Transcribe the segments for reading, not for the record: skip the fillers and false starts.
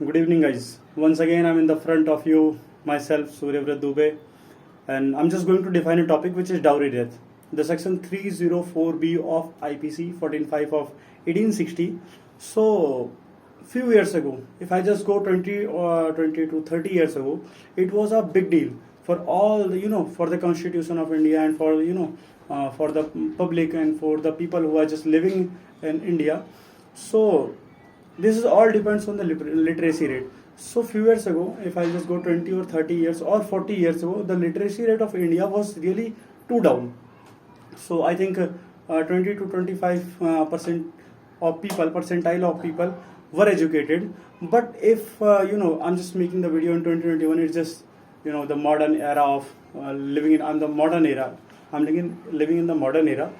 Good evening, guys. Once again, I'm in the front of you, myself, Surya Dubey, and I'm just going to define a topic which is dowry death. The section 304B of IPC 145 of 1860. So, few years ago, if I just go 20 or 20 to 30 years ago, it was a big deal for all, for the Constitution of India and for, for the public and for the people who are just living in India. So, this is all depends on the literacy rate. So few years ago, if I just go 20 or 30 years or 40 years ago, the literacy rate of India was really too down. So I think 20 to 25% of people, percentile of people were educated. But if I'm just making the video in 2021, it's just the modern era of living in. I'm the modern era. I'm living in the modern era.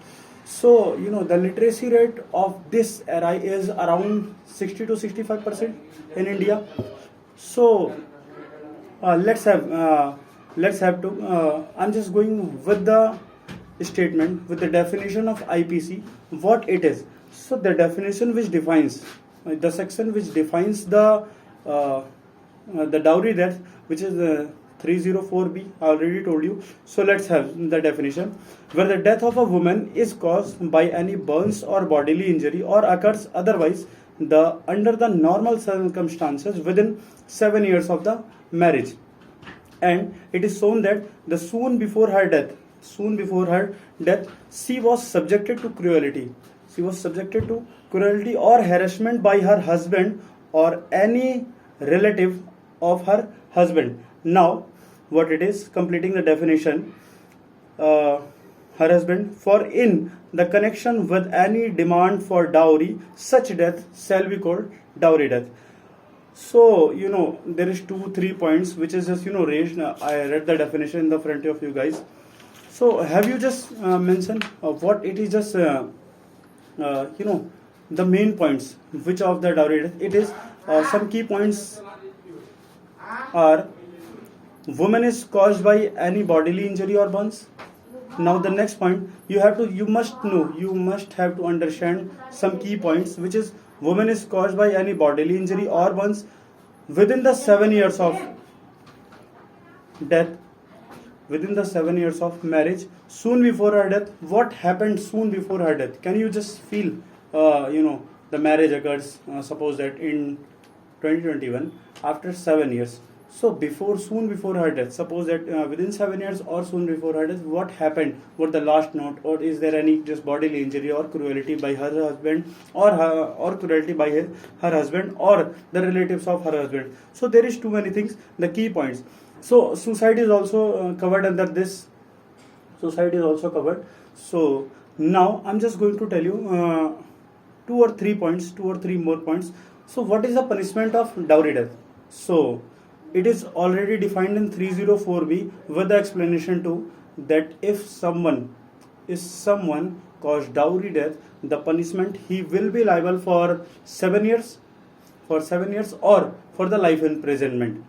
So, the literacy rate of this era is around 60 to 65% in India. So, let's have to, I'm just going with the statement, with the definition of IPC, what it is. So, the definition which defines, the section which defines the dowry death, which is the 304B, I already told you. So let's have the definition. Where the death of a woman is caused by any burns or bodily injury or occurs otherwise under the normal circumstances within 7 years of the marriage. And it is shown that the soon before her death, she was subjected to cruelty. She was subjected to cruelty or harassment by her husband or any relative of her husband. Now, what it is, completing the definition, her husband, for in the connection with any demand for dowry, such death shall be called dowry death. So, there is 2-3 points which is just, raised. I read the definition in the front of you guys. So, have you just mentioned what it is just, the main points, which of the dowry death? It is, some key points are, woman is caused by any bodily injury or burns. Now the next point, you must have to understand some key points, which is woman is caused by any bodily injury or burns within the 7 years of death, within the 7 years of marriage, soon before her death. What happened soon before her death? Can you just feel, the marriage occurs, suppose that in 2021, after 7 years. So soon before her death, suppose that within 7 years or soon before her death, what happened? What the last note, or is there any just bodily injury or cruelty by her husband, or cruelty by her husband or the relatives of her husband? So there is too many things. The key points. So suicide is also covered under this. Suicide is also covered. So now I'm just going to tell you 2 or 3 more points. So what is the punishment of dowry death? So it is already defined in 304B with the explanation too, that if someone caused dowry death, the punishment, he will be liable for 7 years, or for the life imprisonment.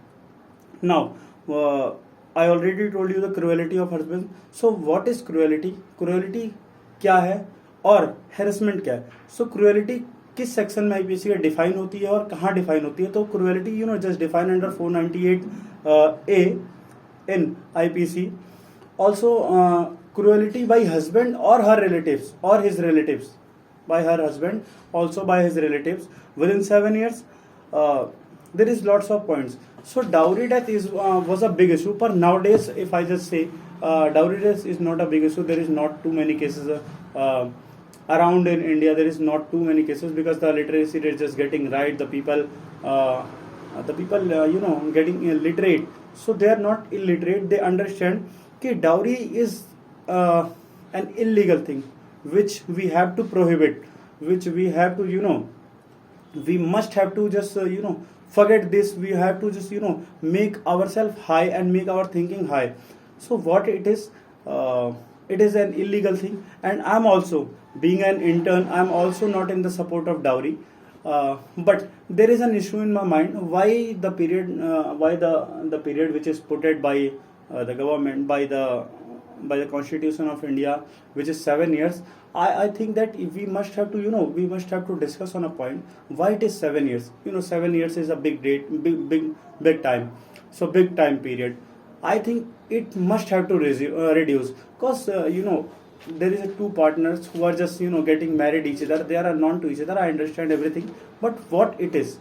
Now, I already told you the cruelty of husband. So what is cruelty? Cruelty क्या है और harassment क्या है? So cruelty किस section में IPC का define होती है और कहाँ डिफाइन होती है? तो क्रुएलिटी जस्ट डिफाइन अंडर 498 ए इन IPC. Also cruelty bye husband और हर रिलेटिव्स और his relatives, bye her husband also by his relatives with in 7 years. There is lots of points. So dowry death was a big issue, but nowadays if I just say dowry death is not a big issue. There is not too many cases around in India. There is not too many cases because the literacy rate is just getting right. The people getting literate. So they are not illiterate. They understand that dowry is an illegal thing which we have to prohibit, which we have to we must have to just forget this. We have to just make ourselves high and make our thinking high. So what it is an illegal thing, and I'm also, being an intern, I'm also not in the support of dowry. But there is an issue in my mind, why the period which is put by the government, by the by the Constitution of India, which is 7 years. I think that if we must have to, we must have to discuss on a point why it is 7 years. 7 years is a big date, big time. So big time period. I think it must have to reduce, because there is a two partners who are just getting married each other. They are unknown to each other. I understand everything, but what it is,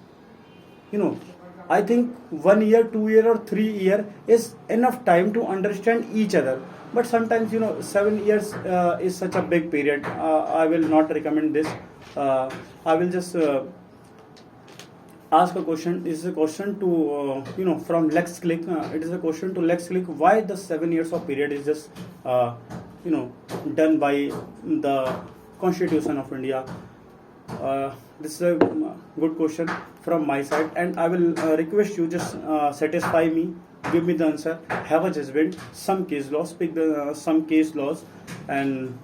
I think 1 year, 2 year, or 3 year is enough time to understand each other. But sometimes 7 years is such a big period. I will not recommend this. I will just ask a question. This is a question to from Lex Click. It is a question to Lex Click. Why the 7 years of period is just done by the Constitution of India? This is a good question from my side, and I will request you just satisfy me, give me the answer, have a judgment, some case laws, pick the some case laws, and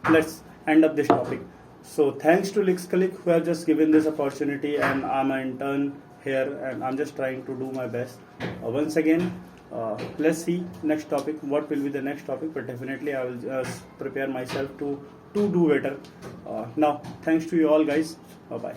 let's end up this topic. So thanks to Lex Click who have just given this opportunity, and I'm an intern here, and I'm just trying to do my best. Once again, let's see next topic, what will be the next topic, but definitely I will just prepare myself to do better. Now thanks to you all guys. Bye bye.